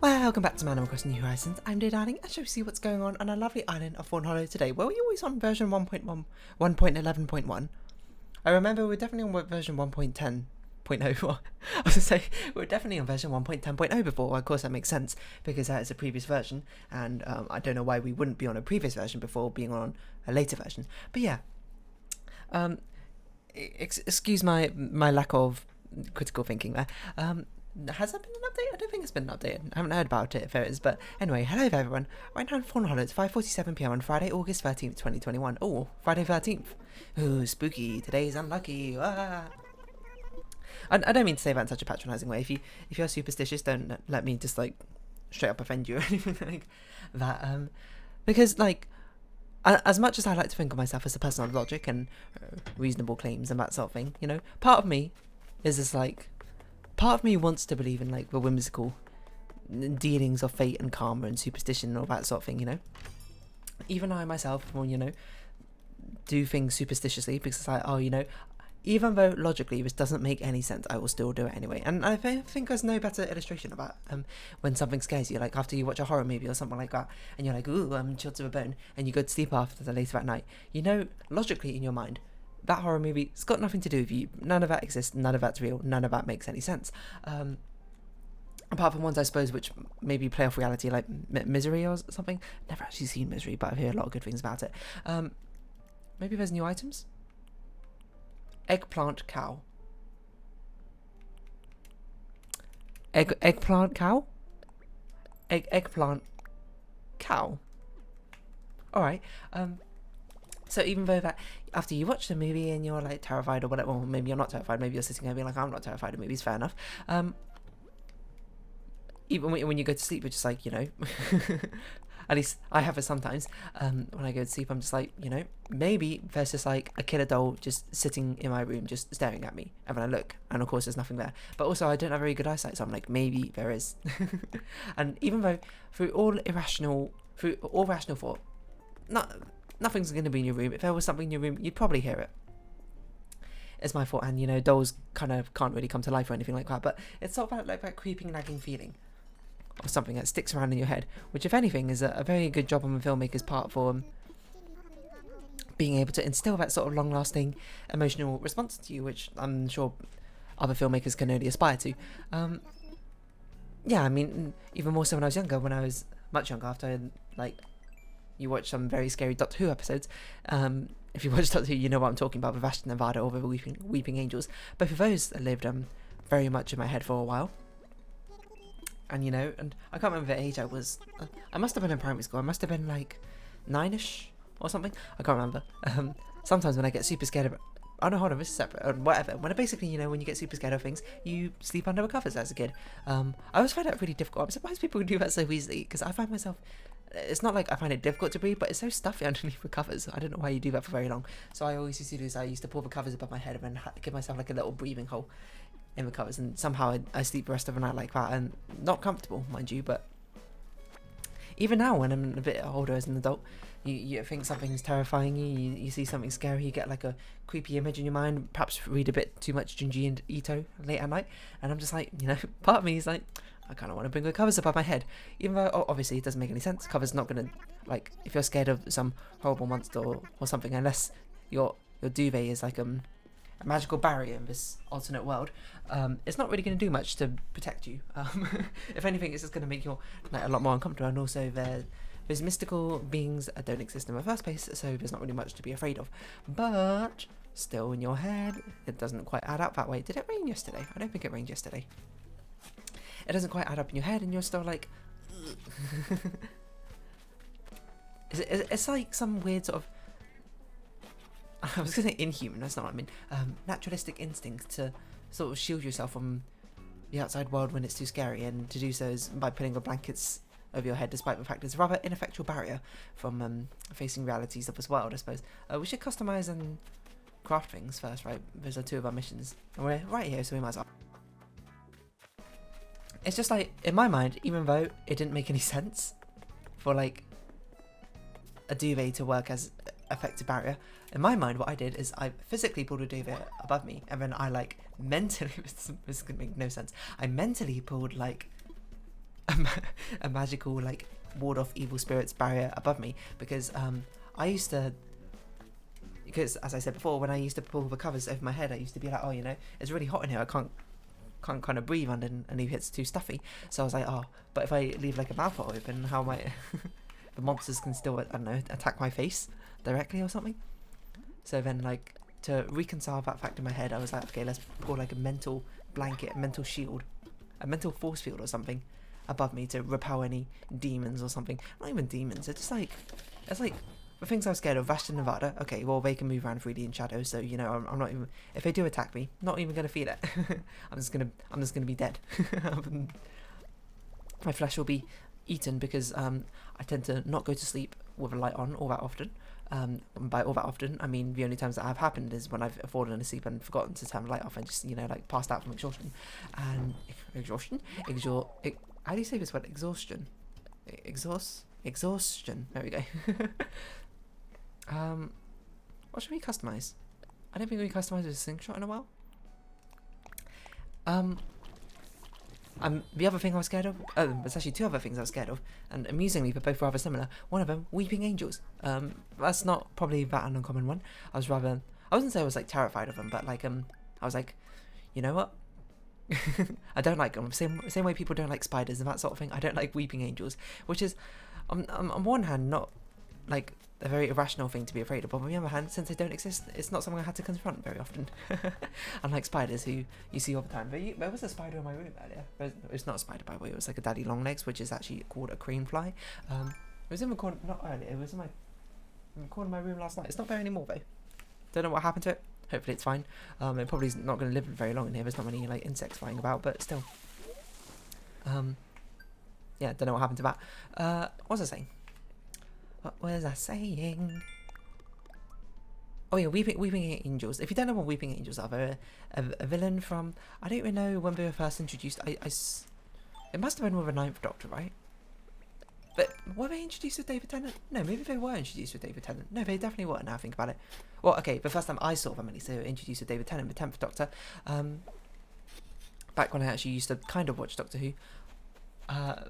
Welcome back to Animal Crossing New Horizons. I'm Dear Darling, and shall we see what's going on our lovely island of Fawnhollow today? Well, we're always on version 1.1, 1.11.1. I remember we're definitely on version 1.10.0. I was going to say, we're definitely on version 1.10.0 before. Well, of course, that makes sense, because that is a previous version, and I don't know why we wouldn't be on a previous version before being on a later version. But yeah, excuse my lack of critical thinking there. Has there been an update? I don't think it's been an update. I haven't heard about it if there is. But anyway, hello everyone. Right now in Fawnhollow, it's 5:47 PM on Friday, August 13th, 2021. Oh, Friday 13th. Ooh, spooky. Today's unlucky. Ah. I don't mean to say that in such a patronising way. If you're superstitious, don't let me just like straight up offend you or anything like that. Because like, as much as I like to think of myself as a person of logic and reasonable claims and that sort of thing, you know, part of me is just like, part of me wants to believe in like the whimsical dealings of fate and karma and superstition and all that sort of thing, you know. Even I myself will, you know, do things superstitiously because it's like, oh, you know, even though logically this doesn't make any sense, I will still do it anyway. And I think there's no better illustration of that when something scares you, like after you watch a horror movie or something like that, and you're like, ooh, I'm chilled to the bone, and you go to sleep after the later that night. You know, logically in your mind, that horror movie, it's got nothing to do with you. None of that exists. None of that's real. None of that makes any sense. Apart from ones, I suppose, which maybe play off reality, like Misery or something. Never actually seen Misery, but I've heard a lot of good things about it. Maybe there's new items. Eggplant cow. Eggplant cow. Eggplant cow. All right. So even though that after you watch the movie and you're like terrified or whatever, well, maybe you're not terrified, maybe you're sitting there being like, I'm not terrified of movies, fair enough. Even when you go to sleep, you're just like, you know, at least I have it sometimes. When I go to sleep, I'm just like, you know, maybe there's just like a killer doll just sitting in my room, just staring at me. And then I look, and of course there's nothing there. But also I don't have very good eyesight, so I'm like, maybe there is. And even though through all rational thought, nothing's going to be in your room. If there was something in your room, you'd probably hear it. It's my fault, and you know, dolls kind of can't really come to life or anything like that, but it's sort of like that creeping, nagging feeling of something that sticks around in your head, which, if anything, is a very good job on the filmmaker's part for being able to instill that sort of long-lasting emotional response to you, which I'm sure other filmmakers can only aspire to. Yeah, I mean, even more so when I was younger, when I was much younger, after like you watch some very scary Doctor Who episodes. If you watch Doctor Who, you know what I'm talking about, with Ashton and Vada or the Weeping Angels. Both of those lived very much in my head for a while. And you know, and I can't remember the age I was. I must have been in primary school. I must have been like 9ish or something. I can't remember. Sometimes when I get super scared of, oh no, hold on, this is separate, or whatever. When I basically, you know, when you get super scared of things, you sleep under the covers as a kid. I always find that really difficult. I'm surprised people can do that so easily, because I find myself, it's not like I find it difficult to breathe, but it's so stuffy underneath the covers. I don't know why you do that for very long. So I always used to do is I used to pull the covers above my head and then give myself like a little breathing hole in the covers, and somehow I sleep the rest of the night like that, and not comfortable, mind you, but even now when I'm a bit older as an adult, you think something's terrifying you see something scary, you get like a creepy image in your mind, perhaps read a bit too much Junji and Ito late at night, and I'm just like, you know, part of me is like, I kind of want to bring the covers above my head, even though obviously it doesn't make any sense. Covers not going to, like, if you're scared of some horrible monster or something, unless your duvet is like a magical barrier in this alternate world, it's not really going to do much to protect you. If anything, it's just going to make your night a lot more uncomfortable, and also there's mystical beings that don't exist in the first place, so there's not really much to be afraid of. But still, in your head, it doesn't quite add up that way. Did it rain yesterday? I don't think it rained yesterday. It doesn't quite add up in your head, and you're still like, it's like some weird sort of, I was going to say inhuman, that's not what I mean, naturalistic instinct to sort of shield yourself from the outside world when it's too scary, and to do so is by putting the blankets over your head, despite the fact it's a rather ineffectual barrier from facing realities of this world, I suppose. We should customise and craft things first, right? Those are two of our missions, and we're right here, so we might as well. It's just like, in my mind, even though it didn't make any sense for like a duvet to work as effective barrier, in my mind what I did is I physically pulled a duvet above me, and then I like mentally, this is gonna make no sense, I mentally pulled like a a magical like ward off evil spirits barrier above me, because I used to, because as I said before, when I used to pull the covers over my head, I used to be like, oh, you know, it's really hot in here, I can't kind of breathe underneath, it's too stuffy. So I was like, oh, but if I leave like a mouth hole open, how might the monsters can still, I don't know, attack my face directly or something. So then, like, to reconcile that fact in my head, I was like, okay, let's pour like a mental blanket, a mental shield, a mental force field or something above me to repel any demons or something. Not even demons, it's like the things I was scared of. Vashta and Nevada, okay, well, they can move around freely in shadows, so, you know, I'm not even, if they do attack me, not even gonna feel it. I'm just gonna be dead. My flesh will be eaten, because I tend to not go to sleep with a light on all that often. By all that often, I mean the only times that have happened is when I've fallen asleep and forgotten to turn the light off and just, you know, like passed out from exhaustion. And how do you say this word? Exhaustion. Exhaustion. There we go. What should we customize? I don't think we customized a slingshot in a while. The other thing I was scared of, there's actually two other things I was scared of, and amusingly they're both rather similar. One of them, weeping angels. That's not probably that an uncommon one. I wouldn't say I was like terrified of them, but like I was like, you know what? I don't like them. Same way people don't like spiders and that sort of thing. I don't like weeping angels, which is on one hand not like a very irrational thing to be afraid of, but on the other hand, since they don't exist, it's not something I had to confront very often. Unlike spiders, who you see all the time. But there was a spider in my room earlier. It's not a spider, by the way. It was like a daddy long legs, which is actually called a crane fly. It was in the corner, not earlier. It was in the corner of my room last night. It's not there anymore though. Don't know what happened to it. Hopefully it's fine. It probably is not going to live very long in here. There's not many like insects flying about, but still. Yeah, don't know what happened to that. What was I saying? What was I saying? Oh yeah, Weeping Angels. If you don't know what Weeping Angels are, they're a villain from, I don't even know when they were first introduced. It must have been with the 9th Doctor, right? But were they introduced with David Tennant? No, maybe they were introduced with David Tennant. No, they definitely weren't, now I think about it. Well, okay, the first time I saw them, at least, they were introduced with David Tennant, the 10th Doctor. Back when I actually used to kind of watch Doctor Who.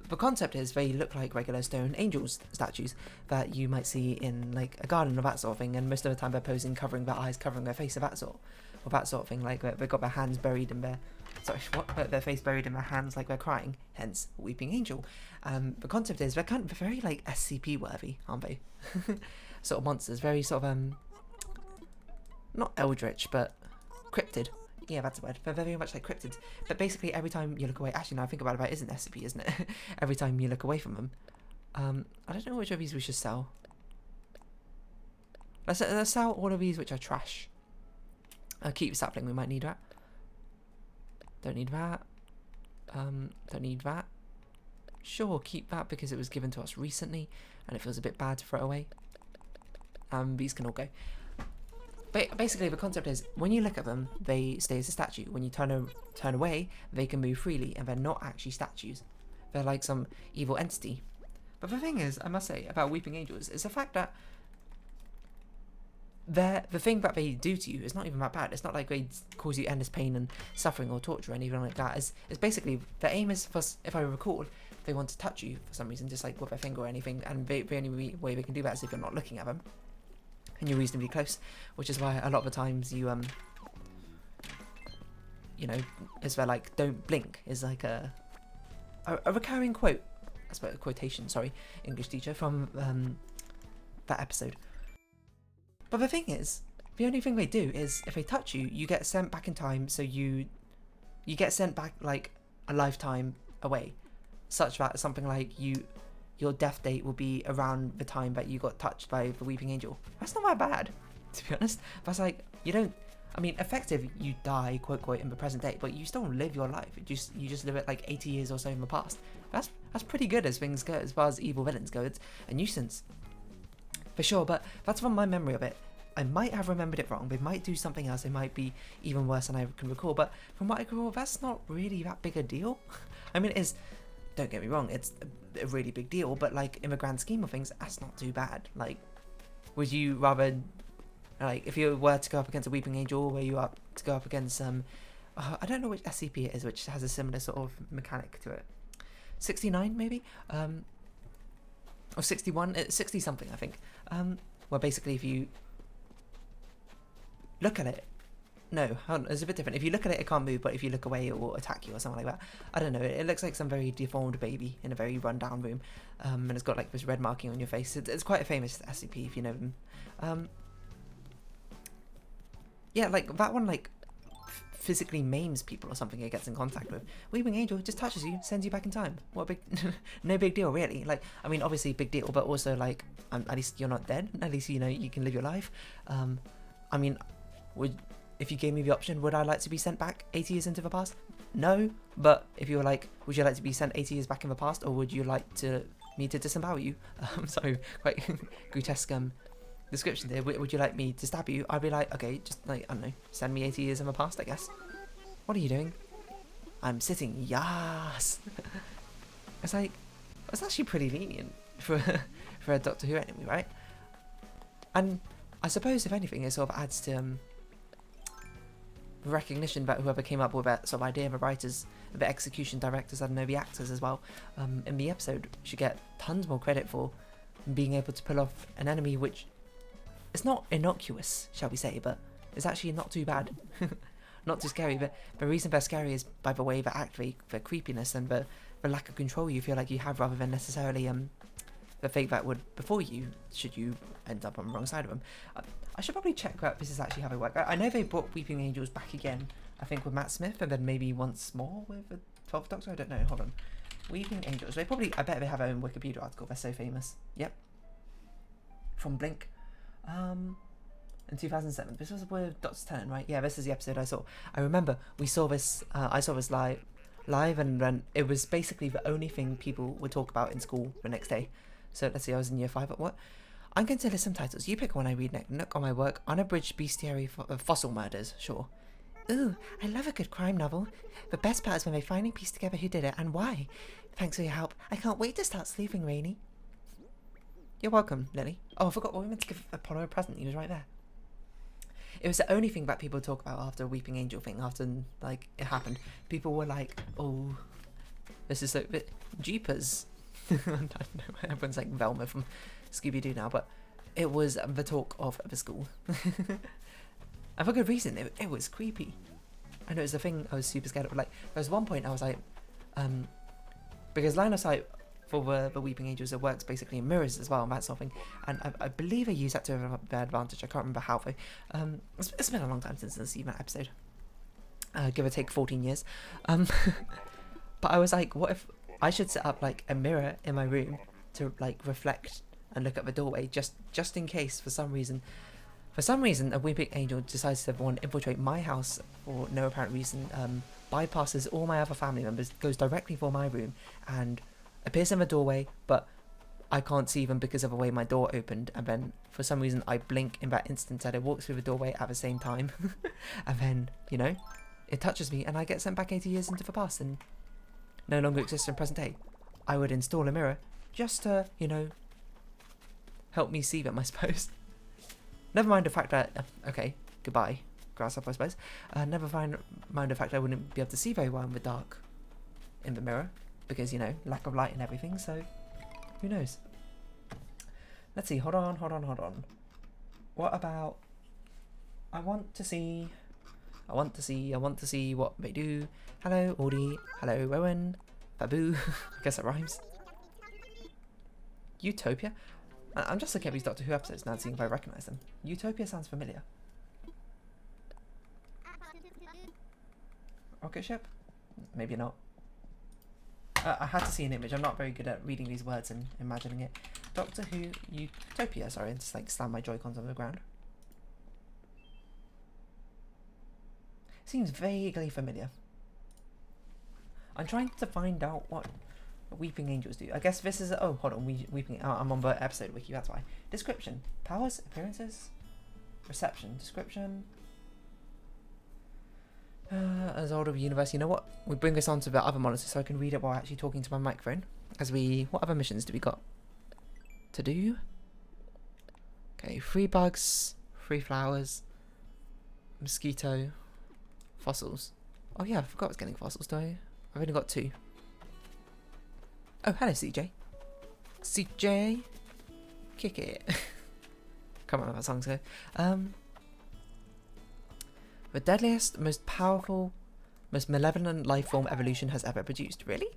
The concept is they look like regular stone angels statues that you might see in like a garden or that sort of thing, and most of the time they're posing, covering their eyes, covering their face, or that sort of thing. Like they've got their hands buried in their face buried in their hands, like they're crying. Hence, weeping angel. The concept is they're very like SCP worthy, aren't they? Sort of monsters, very sort of not eldritch, but cryptid. Yeah, that's a word. They're very much like cryptids. But basically, every time you look away... Actually, now I think about it, that isn't SCP, isn't it? Every time you look away from them. I don't know which of these we should sell. Let's sell all of these which are trash. Keep sapling, we might need that. Don't need that. Don't need that. Sure, keep that because it was given to us recently, and it feels a bit bad to throw away. These can all go. But basically, the concept is, when you look at them, they stay as a statue. When you turn away, they can move freely, and they're not actually statues. They're like some evil entity. But the thing is, I must say, about Weeping Angels, is the fact that the thing that they do to you is not even that bad. It's not like they cause you endless pain and suffering or torture or anything like that. It's basically, their aim is, for, if I recall, they want to touch you for some reason, just like with their finger or anything, and the only way they can do that is if you're not looking at them. And you're reasonably close, which is why a lot of the times you know, is where like don't blink is like a recurring quote, I suppose, quotation, sorry, English teacher, from that episode. But the thing is, the only thing they do is if they touch you, you get sent back in time, so you get sent back like a lifetime away, such that something like your death date will be around the time that you got touched by the Weeping Angel. That's not that bad, to be honest. That's like, you don't, I mean, effective, you die, quote, quote, in the present day, but you still live your life. You just live it like 80 years or so in the past. That's pretty good as things go, as far as evil villains go. It's a nuisance, for sure, but that's from my memory of it. I might have remembered it wrong. They might do something else. It might be even worse than I can recall, but from what I can recall, that's not really that big a deal. I mean, it is, don't get me wrong, it's a really big deal, but like in the grand scheme of things, that's not too bad. Like, would you rather, like, if you were to go up against a Weeping Angel, were you up to go up against I don't know which SCP it is, which has a similar sort of mechanic to it. 69 maybe, or 61, 60 something I think, where basically if you look at it, no, hold on, it's a bit different. If you look at it, it can't move, but if you look away, it will attack you or something like that. I don't know, it looks like some very deformed baby in a very run-down room, and it's got like this red marking on your face. It's quite a famous SCP if you know them. Yeah, like that one like physically maims people or something it gets in contact with. Weeping Angel just touches you, sends you back in time. What a big, no big deal really. Like, I mean, obviously big deal, but also like, at least you're not dead. At least, you know, you can live your life. I mean, if you gave me the option, would I like to be sent back 80 years into the past? No, but if you were like, would you like to be sent 80 years back in the past, or would you like me to disembowel you? So quite grotesque description there. Would you like me to stab you? I'd be like, okay, just like, I don't know, send me 80 years in the past, I guess. What are you doing? I'm sitting. Yas. It's like, it's actually pretty lenient for a Doctor Who enemy, right? And I suppose if anything, it sort of adds to recognition that whoever came up with that sort of idea, the writers, the execution directors, I don't know, the actors as well, in the episode should get tons more credit for being able to pull off an enemy which it's not innocuous, shall we say, but it's actually not too bad. Not too scary, but the reason they're scary is by the way they act, the creepiness and the lack of control you feel like you have, rather than necessarily the fate that would befall you should you end up on the wrong side of them. I should probably check out this is actually how they work. I know they brought Weeping Angels back again, I think with Matt Smith, and then maybe once more with the 12th Doctor, I don't know, hold on. Weeping Angels, I bet they have their own Wikipedia article, they're so famous. Yep. From Blink. In 2007. This was with Doctor Tennant, right? Yeah, this is the episode I saw. I remember we saw this, I saw this live, and then it was basically the only thing people would talk about in school the next day. So let's see, I was in year 5 at what? I'm going to list some titles. You pick one I read next. Nook on my work. Unabridged bestiary fossil murders. Sure. Ooh, I love a good crime novel. The best part is when they finally piece together who did it and why. Thanks for your help. I can't wait to start sleeping, Rainy. You're welcome, Lily. Oh, I forgot. We meant to give Apollo a present. He was right there. It was the only thing that people talk about after a Weeping Angel thing. After like it happened, people were like, "Oh, this is so Jeepers." I don't know. Everyone's like Velma from Scooby Doo now, but it was the talk of the school, and for good reason. It was creepy, and it was the thing I was super scared of. Like there was one point I was like, because line of sight for the Weeping Angels, it works basically in mirrors as well and that sort of thing, and I believe I used that to their advantage. I can't remember how though. It's been a long time since I've seen that episode, give or take 14 years. But I was like, what if I should set up like a mirror in my room to like reflect and look at the doorway, just in case for some reason a Weeping Angel decides to want to infiltrate my house for no apparent reason, bypasses all my other family members, goes directly for my room and appears in the doorway, but I can't see them because of the way my door opened, and then for some reason I blink in that instant and it walks through the doorway at the same time. And then, you know, it touches me and I get sent back 80 years into the past and no longer exists in present day. I would install a mirror just to, you know, help me see them, I suppose. Never mind the fact that, okay, goodbye, grasshopper, I suppose. Never mind the fact I wouldn't be able to see very well in the dark in the mirror, because, you know, lack of light and everything, so who knows. Let's see, hold on. What about, I want to see what they do. Hello, Audie. Hello, Rowan. Babu. I guess that rhymes. Utopia? I'm just looking at these Doctor Who episodes now, seeing if I recognise them. Utopia sounds familiar. Rocket ship? Maybe not. I had to see an image. I'm not very good at reading these words and imagining it. Doctor Who Utopia. Sorry, I just like slam my Joy-Cons on the ground. Seems vaguely familiar. I'm trying to find out what Weeping Angels do. I guess this is... Oh, hold on. Weeping... Oh, I'm on the episode wiki, that's why. Description. Powers, appearances, reception, description. As old of the universe. You know what? We bring this on to the other monitor so I can read it while actually talking to my microphone. What other missions do we got to do? Okay, 3 bugs, 3 flowers, mosquito, fossils. Oh yeah, I forgot I was getting fossils, do I? I've only got 2. Oh, hello, CJ. CJ, kick it. Can't remember what songs go. The deadliest, most powerful, most malevolent life form evolution has ever produced. Really?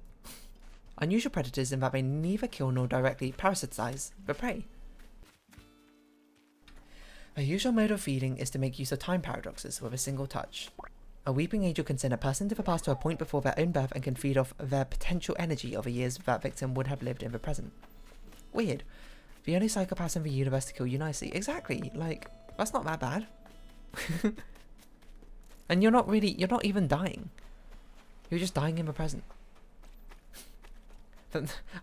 Unusual predators in that they neither kill nor directly parasitize the prey. A usual mode of feeding is to make use of time paradoxes with a single touch. A weeping angel can send a person to the past to a point before their own birth and can feed off their potential energy of the years that victim would have lived in the present. Weird. The only psychopath in the universe to kill you nicely. Exactly. Like, that's not that bad. And you're not even dying. You're just dying in the present.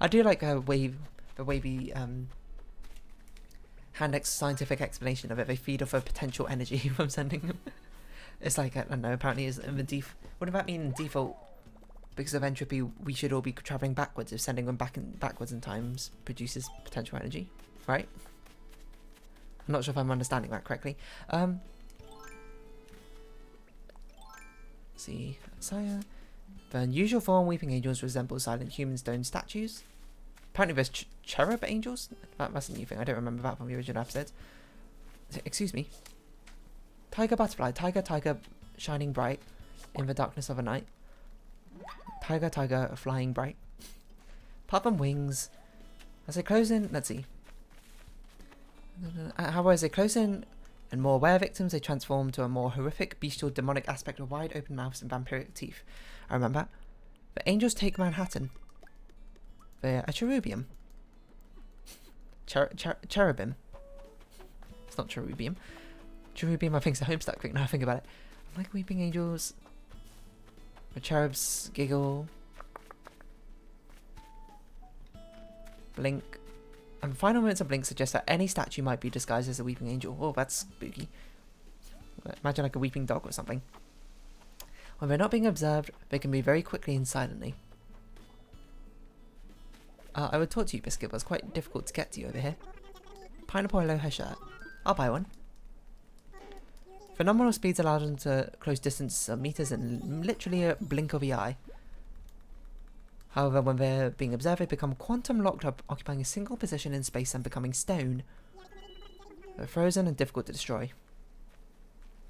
I do like the way the hand scientific explanation of it. They feed off a potential energy from sending them. It's like, I don't know, apparently is in the wouldn't that mean default, because of entropy we should all be travelling backwards, if sending them backwards in times produces potential energy, right? I'm not sure if I'm understanding that correctly. See, Sire. The unusual form weeping angels resemble silent human stone statues. Apparently there's cherub angels? That's a new thing, I don't remember that from the original episodes. Excuse me. Tiger butterfly, tiger shining bright in the darkness of a night. Tiger flying bright. Puff and wings. As they close in, let's see. However, as they close in and more aware victims, they transform to a more horrific, bestial, demonic aspect with wide open mouths and vampiric teeth. I remember. The angels take Manhattan. They're a cherubium. Cherubim. It's not cherubium. Cherubium, I think, is a Homestuck thing now I think about it. I'm like weeping angels. The cherubs giggle. Blink. And final moments of blink suggest that any statue might be disguised as a weeping angel. Oh, that's spooky. Imagine like a weeping dog or something. When they're not being observed, they can move very quickly and silently. I would talk to you, Biscuit, but it's quite difficult to get to you over here. Pineapple hello her shirt. I'll buy one. Phenomenal speeds allow them to close distances of meters in literally a blink of the eye. However, when they're being observed, they become quantum locked up, occupying a single position in space and becoming stone. They're frozen and difficult to destroy.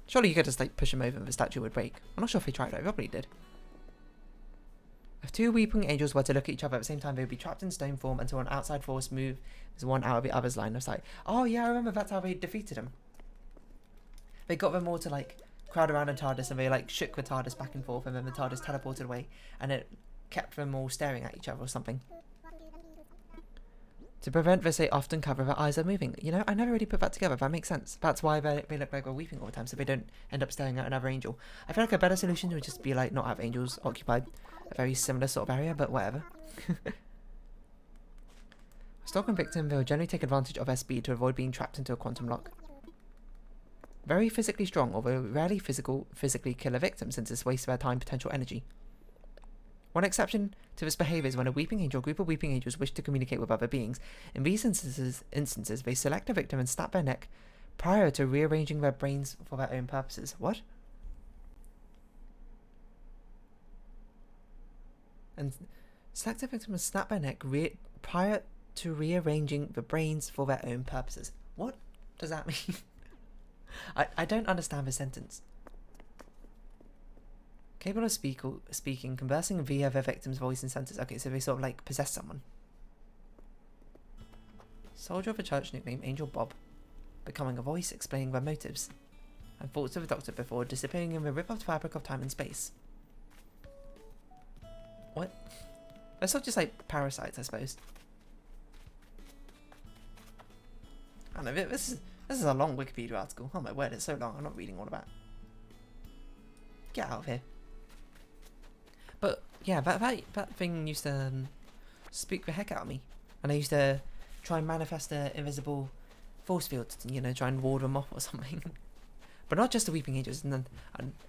Surely you could just like push them over and the statue would break. I'm not sure if he tried it, I probably did. If two weeping angels were to look at each other at the same time, they would be trapped in stone form until an outside force moves one out of the other's line of sight. Oh yeah, I remember that's how they defeated him. They got them all to like crowd around in TARDIS and they like shook the TARDIS back and forth and then the TARDIS teleported away and it kept them all staring at each other or something. To prevent this, they often cover their eyes are moving. You know, I never really put that together. That makes sense. That's why they look like they're weeping all the time, so they don't end up staring at another angel. I feel like a better solution would just be like not have angels occupied a very similar sort of area, but whatever. Stalking victim, they will generally take advantage of their speed to avoid being trapped into a quantum lock. Very physically strong, although rarely physically kill a victim since this wastes their time, potential energy. One exception to this behaviour is when a weeping angel or group of weeping angels wish to communicate with other beings. In these instances, they select a victim and snap their neck prior to rearranging their brains for their own purposes. What? And select a victim and snap their neck prior to rearranging the brains for their own purposes. What does that mean? I don't understand the sentence. Capable of speaking, conversing via their victim's voice and senses. Okay, so they sort of like possess someone. Soldier of a church nickname Angel Bob, becoming a voice explaining their motives and thoughts of the Doctor before disappearing in the rip-off fabric of time and space. What? They're sort of just like parasites, I suppose. I don't know, this is a long Wikipedia article. Oh my word, it's so long, I'm not reading all of that. Get out of here. But yeah, that thing used to spook the heck out of me. And I used to try and manifest an invisible force field to, you know, try and ward them off or something. But not just the weeping angels. And then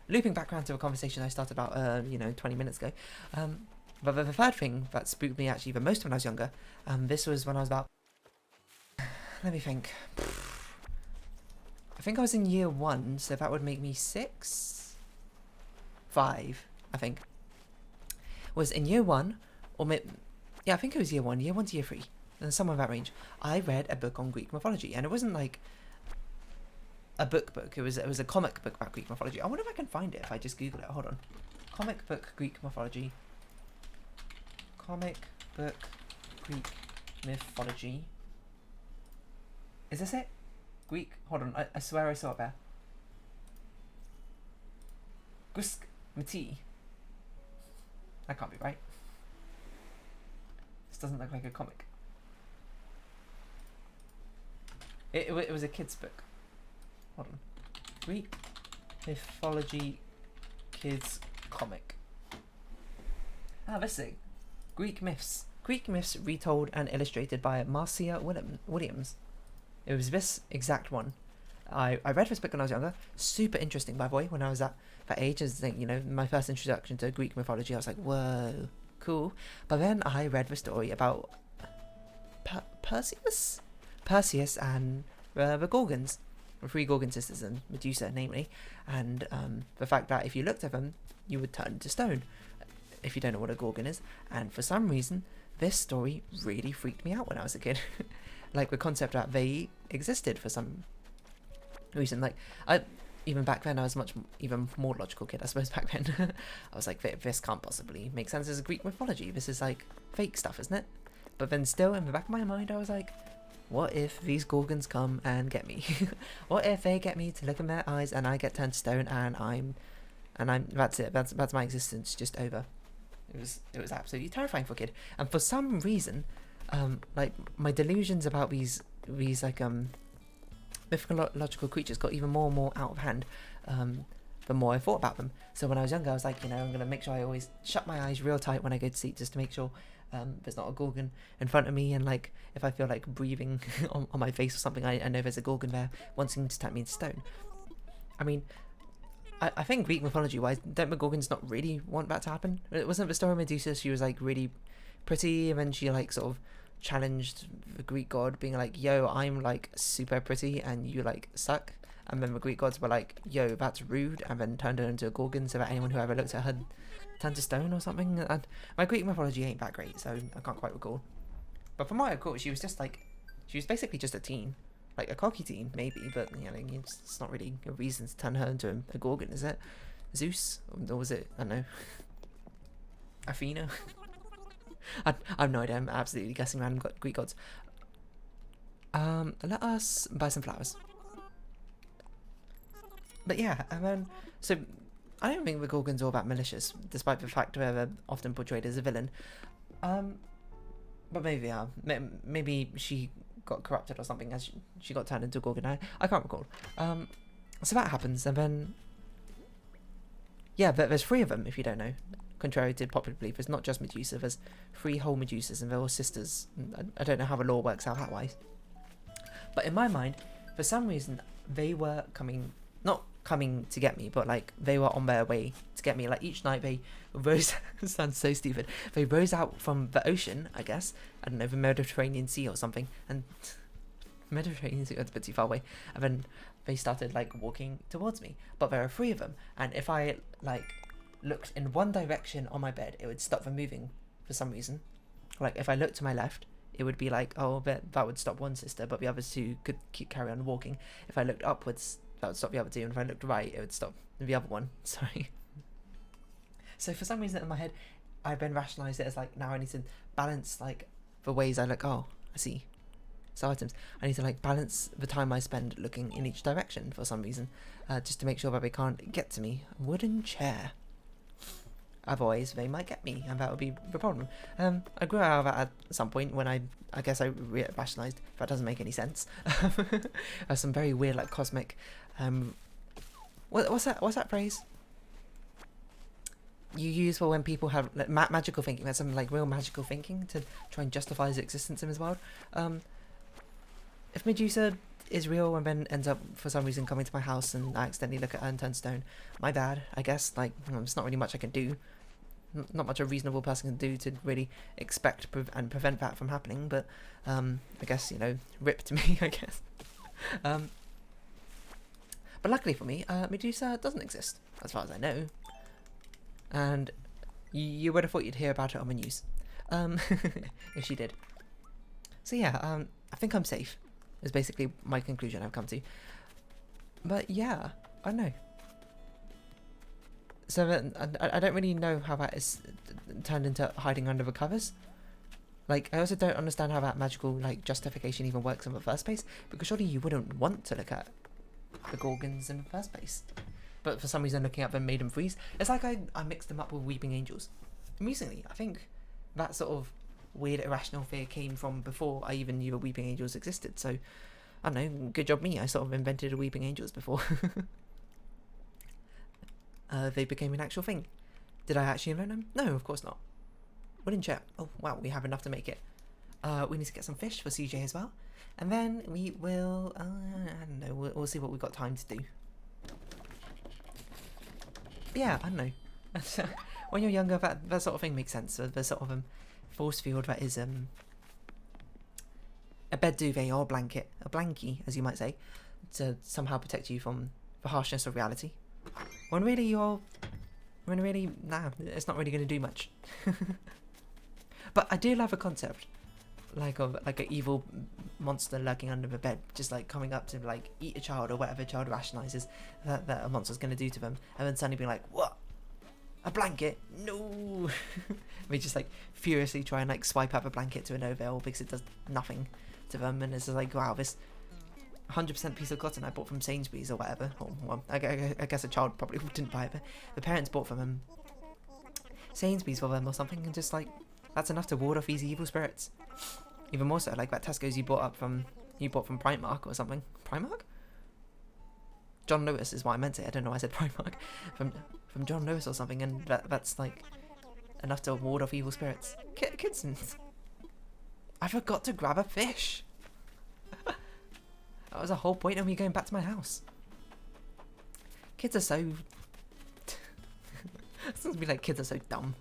looping back around to a conversation I started about, 20 minutes ago. But the third thing that spooked me actually the most when I was younger, this was when I was about, let me think. I think I was in year 1, so that would make me 5, I think. Was in year 1, or yeah, I think it was year 1 to year 3, and somewhere in that range, I read a book on Greek mythology, and it wasn't like a book. It was a comic book about Greek mythology. I wonder if I can find it if I just Google it. Hold on, comic book Greek mythology. Comic book Greek mythology. Is this it? Greek. Hold on. I swear I saw it there. Gusk Mati. That can't be right. This doesn't look like a comic. It was a kid's book. Hold on. Greek mythology kids comic. Ah, this thing. Greek myths. Greek myths retold and illustrated by Marcia Williams. It was this exact one. I read this book when I was younger. Super interesting, by the way. When I was at that age, as you know, my first introduction to Greek mythology, I was like, whoa, cool. But then I read the story about Perseus and the Gorgons, the 3 Gorgon sisters and Medusa, namely, and the fact that if you looked at them, you would turn to stone. If you don't know what a Gorgon is, and for some reason, this story really freaked me out when I was a kid. Like the concept that they existed for some reason. Like even back then, I was even more logical kid, I suppose. Back then, I was like, this can't possibly make sense as a Greek mythology. This is like fake stuff, isn't it? But then still, in the back of my mind, I was like, what if these Gorgons come and get me? What if they get me to look in their eyes and I get turned to stone and I'm that's it. That's my existence just over. It was absolutely terrifying for a kid. And for some reason, like my delusions about these like mythological creatures got even more and more out of hand the more I thought about them. So when I was younger, I was like, I'm gonna make sure I always shut my eyes real tight when I go to sleep, just to make sure there's not a Gorgon in front of me, and like if I feel like breathing on my face or something, I know there's a Gorgon there wanting to turn me into stone. I mean, I think Greek mythology wise, don't the Gorgons not really want that to happen? It wasn't the story of Medusa, she was like really pretty, and then she like sort of challenged the Greek god, being like, yo, I'm like super pretty and you like suck. And then the Greek gods were like, yo, that's rude, and then turned her into a Gorgon so that anyone who ever looked at her turned to stone or something. And my Greek mythology ain't that great, so I can't quite recall. But from what I recall, she was basically just a teen. Like a cocky teen, maybe, but it's not really a reason to turn her into a Gorgon, is it? Zeus? Or was it, I don't know, Athena? I have no idea, I'm absolutely guessing random Greek gods. Let us buy some flowers. But yeah, and then, so I don't think the Gorgons are all that malicious, despite the fact that they're often portrayed as a villain. But maybe they are. Maybe she got corrupted or something as she got turned into a Gorgon. I can't recall. So that happens, and then yeah, there's 3 of them, if you don't know. Contrary to popular belief, it's not just Medusa. There's 3 whole Medusas, and they're all sisters. I don't know how the law works out that way. But in my mind, for some reason, they were not coming to get me, but like they were on their way to get me. Like each night they rose sounds so stupid. They rose out from the ocean, I guess. I don't know, the Mediterranean Sea or something. And Mediterranean Sea, that's a bit too far away. And then they started like walking towards me. But there are 3 of them, and if I like looked in one direction on my bed, it would stop them moving for some reason. Like if I looked to my left, it would be like, oh, that would stop one sister, but the other 2 could carry on walking. If I looked upwards, that would stop the other 2, and if I looked right, it would stop the other one. Sorry. So for some reason in my head, I've been rationalised it as like, now I need to balance like the ways I look. Oh, I see. So items. I need to like balance the time I spend looking in each direction for some reason, just to make sure that they can't get to me. Wooden chair. Otherwise, they might get me, and that would be the problem. I grew out of that at some point when I guess I rationalised that doesn't make any sense. Some very weird, like cosmic. What's that phrase you use for when people have like, magical thinking? There's some like real magical thinking to try and justify his existence in this world. If Medusa is real and then ends up for some reason coming to my house and I accidentally look at her and turn stone, my bad, I guess. Like, there's not really much I can do. Not much a reasonable person can do to really expect and prevent that from happening, but I guess, rip to me, I guess. But luckily for me, Medusa doesn't exist, as far as I know. And you would have thought you'd hear about it on the news. if she did. So yeah, I think I'm safe, is basically my conclusion I've come to. But yeah, I don't know. So I don't really know how that is turned into hiding under the covers. Like, I also don't understand how that magical, like, justification even works in the first place, because surely you wouldn't want to look at the Gorgons in the first place. But for some reason looking at them made them freeze. It's like I mixed them up with Weeping Angels. Amusingly, I think that sort of weird irrational fear came from before I even knew the Weeping Angels existed. So, I don't know, good job me, I sort of invented the Weeping Angels before. They became an actual thing. Did I actually invent them? No, of course not. Wooden chair. Oh, wow, we have enough to make it. We need to get some fish for CJ as well. And then we will, I don't know, we'll see what we've got time to do. Yeah, I don't know. When you're younger, that sort of thing makes sense. So the sort of force field that is a bed duvet or blanket, a blankie, as you might say, to somehow protect you from the harshness of reality. When really nah, it's not really going to do much. But I do love a concept, like an evil monster lurking under the bed, just like coming up to like eat a child or whatever child rationalizes that a monster's going to do to them, and then suddenly being like, what? A blanket? No! We just like furiously try and like swipe out the blanket to an overall because it does nothing to them, and it's just like, wow, this 100% piece of cotton I bought from Sainsbury's or whatever. Or, well, I guess a child probably didn't buy it, but the parents bought from Sainsbury's for them or something, and just like, that's enough to ward off these evil spirits. Even more so, like that Tesco's you bought from Primark or something. Primark? John Lewis is what I meant to say. I don't know why I said Primark. From John Lewis or something, and that's like enough to ward off evil spirits. Kids, I forgot to grab a fish. That was the whole point of me going back to my house. Kids are so... It sounds to be like kids are so dumb.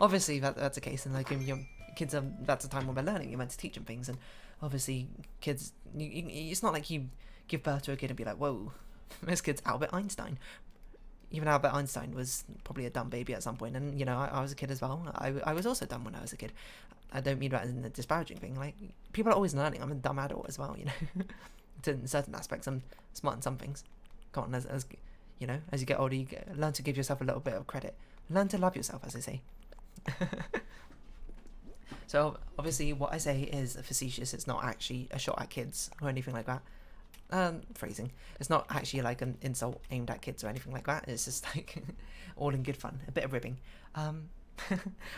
Obviously that's the case, and like your kids are, that's a time when they're learning. You're meant to teach them things, and obviously kids, it's not like you give birth to a kid and be like, whoa, this kid's Albert Einstein. Even Albert Einstein was probably a dumb baby at some point, and you know, I was a kid as well. I was also dumb when I was a kid. I don't mean that in a disparaging thing. Like, people are always learning. I'm a dumb adult as well, you know. In certain aspects, I'm smart in some things. Come on, as you know, as you get older, learn to give yourself a little bit of credit. Learn to love yourself, as they say. So obviously, what I say is facetious. It's not actually a shot at kids or anything like that. Phrasing. It's not actually like an insult aimed at kids or anything like that. It's just like all in good fun, a bit of ribbing. I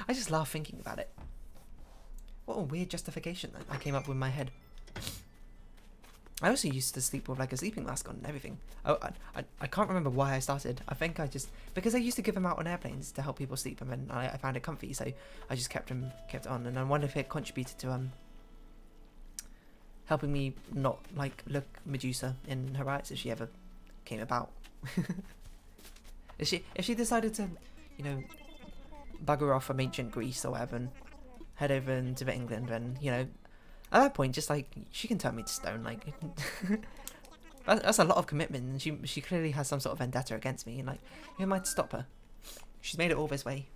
just laugh thinking about it. What a weird justification that I came up with in my head. I also used to sleep with like a sleeping mask on and everything. I can't remember why I started. I think I just, because I used to give them out on airplanes to help people sleep, and then I found it comfy, so I just kept it on, and I wonder if it contributed to helping me not like look Medusa in her eyes if she ever came about. if she decided to, you know, bugger off from ancient Greece or whatever and head over into England, then, you know, at that point, just like, she can turn me to stone. Like, that's a lot of commitment, and she clearly has some sort of vendetta against me, and like, who am I to stop her? She's made it all this way.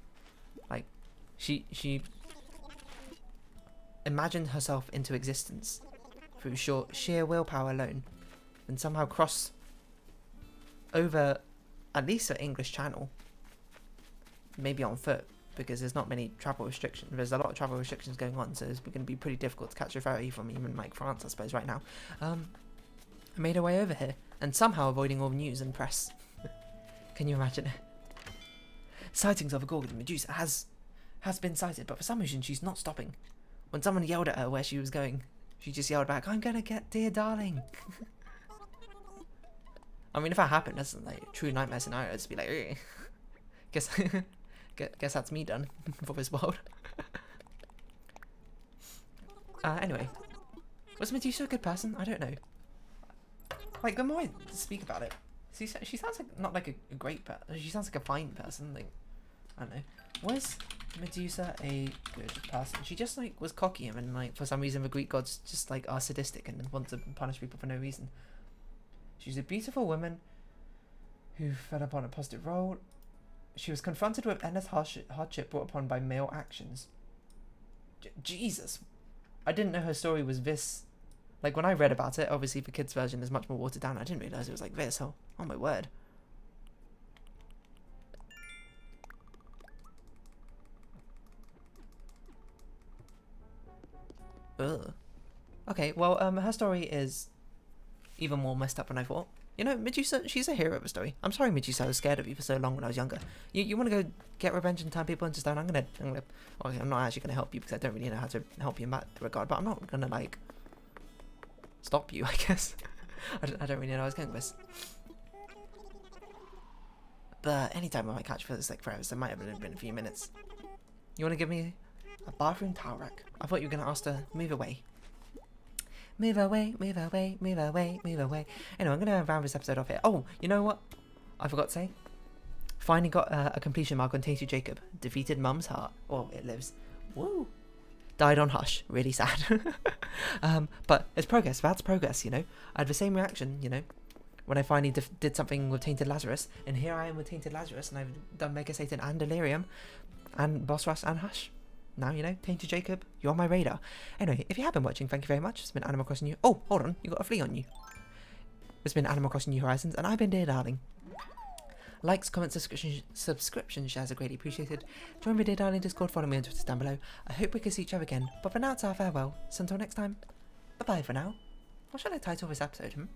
Like, she imagined herself into existence through sheer willpower alone, and somehow cross over at least the English Channel, maybe on foot, because there's not many travel restrictions. There's a lot of travel restrictions going on, so it's going to be pretty difficult to catch a ferry from even like France, I suppose, right now. I made her way over here, and somehow avoiding all news and press. Can you imagine it? Sightings of a Gorgon Medusa has been sighted, but for some reason she's not stopping. When someone yelled at her where she was going, she just yelled back, "I'm gonna get dear darling." I mean, if that happened, that's like a true nightmare scenario. It's be like, ugh. Guess that's me done for this world. Anyway, was Medusa a good person? I don't know. Like, the more I speak about it, she sounds like not like a great person. She sounds like a fine person. Like, I don't know. Was Medusa a good person? She just like was cocky, and like for some reason the Greek gods just like are sadistic and want to punish people for no reason. She's a beautiful woman who fell upon a positive role. She was confronted with endless hardship brought upon by male actions. Jesus. I didn't know her story was this. Like, when I read about it, obviously the kids' version is much more watered down. I didn't realise it was like this. Oh my word. Ugh. Okay, well, her story is even more messed up than I thought. You know, Medusa, she's a hero of a story. I'm sorry, Medusa, I was scared of you for so long when I was younger. You want to go get revenge and turn people into stone? I'm not actually gonna help you because I don't really know how to help you in that regard. But I'm not gonna like stop you, I guess. I don't really know how I was going with this. But anytime I might catch for this like forever, so it might have been a few minutes. You want to give me a bathroom towel rack? I thought you were gonna ask to move away. Move away, move away, move away, move away. Anyway, I'm going to round this episode off here. Oh, you know what? I forgot to say. Finally got a completion mark on Tainted Jacob. Defeated Mum's heart. Oh, it lives. Woo. Died on Hush. Really sad. But it's progress. That's progress, you know. I had the same reaction, you know, when I finally did something with Tainted Lazarus. And here I am with Tainted Lazarus. And I've done Mega Satan and Delirium. And Boss Rush and Hush. Now, you know, Tainted Jacob, you're on my radar. Anyway, if you have been watching, thank you very much. It's been Animal Crossing New... Oh, hold on. You got a flea on you. It's been Animal Crossing New Horizons, and I've been Dear Darling. Likes, comments, subscription shares are greatly appreciated. Join me, Dear Darling Discord, follow me on Twitter down below. I hope we can see each other again. But for now, it's our farewell. So until next time, bye-bye for now. What should I title this episode,